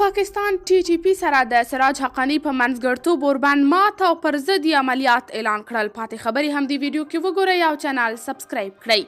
پاکستان TTP سره د سراج حقانی په منځګړتوب ورباندې مات او پر ضد عملیات اعلان کړل. پاتې خبرې هم د ویډیو کې وګورئ او چینل سبسکرایب کړئ.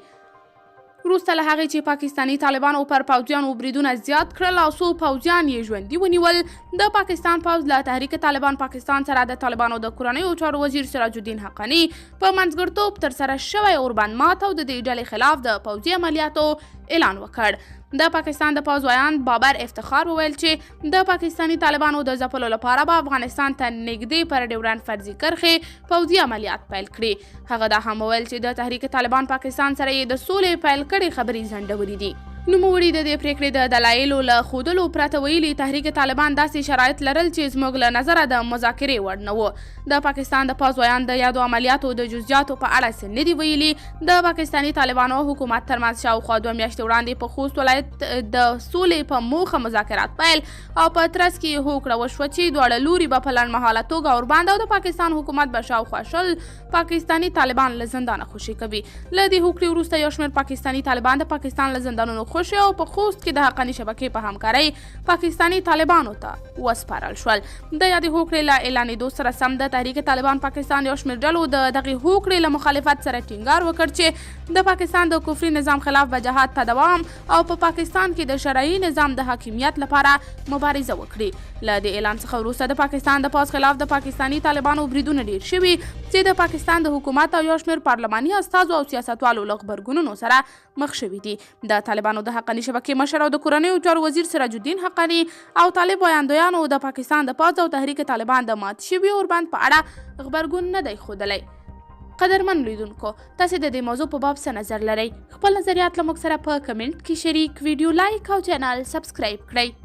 وروسته له هغې چې پاکستاني طالبانو پر پوځیانو بریدونه زیات کړل او څو پوځیان یې ژوندي ونیول، د پاکستان پوځ له تحریک طالبان پاکستان سره د طالبانو د کورنیو چارو وزیر سراج الدین حقانی په منځګړتوب ترسره شوی اوربند مات او د دې ډلې خلاف د پوځي عملیاتو اعلان وکړ. د پاکستان د پوځ ویان بابر افتخار وویل چې د پاکستاني طالبانو د ځپلو لپاره به افغانستان ته نږدې پر ډیورنډ فرضي کرښې پوځي عملیات پیل کړي. هغه دا هم وویل چې د تحریک طالبان پاکستان سره یې د سولې پیل کړې خبرې ځنډولې دي. نوموړي د دې پریکړې د دلایلو له ښودلو پرته ویلي تحریک طالبان داسې شرایط لرل چې زموږ له نظره د مذاکرې وړ نه وو. د پاکستان د پوځ ویان د یادو عملیاتو د جزئیاتو په اړه څه نه دي ویلي. د پاکستاني طالبانو حکومت ترمنځ شاوخوا 2 میاشتې وړاندې په خوست ولایت د سولې په موخه مذاکرات پیل او په ترڅ کې هوکړه وشوه چې دواړه لوري به په لنډمهاله توګه ورباندې او د پاکستان حکومت به شاوخوا 10 پاکستاني طالبان له زندانه خوشي کوي. له دې هوکړې وروسته یو شمېر پاکستاني طالبان د پاکستان له زندانونو خوشي او په خوست کې د حقاني شبکې په همکارۍ پاکستاني طالبانو ته وسپارل شول. د یادې هوکړې له اعلانېدو سره سم د تحریک طالبان پاکستان یو شمېر ډلو د دغې هوکړې له مخالفت سره ټینګار وکړ چې د پاکستان د کفري نظام خلاف به جهاد ته دوام او په پاکستان کې د شرعي نظام د حاکمیت لپاره مبارزه وکړي. له دې اعلان څخه وروسته د پاکستان د پوځ خلاف د پاکستاني طالبانو بریدونه ډېر شوي چې د پاکستان د حکومت او یو شمېر پارلماني استازو او سیاستوالو له غبرګونونو سره مخ شوي دي. د طالبانو د حقاني شبکې مشر او د کورنیو چارو وزیر سراج الدین حقانی او طالب ویاندویانو د پاکستان د پوځ او تحریک طالبان د مات شوي اوربند په اړه غبرګون نه دی ښودلی. قدرمن لیدونکو، تاسې د دې موضوع په باب څه نظر لرئ؟ خپل نظریات له موږ سره په کمنټ کې شریک، ویډیو لایک او چینل سبسکرایب کړئ.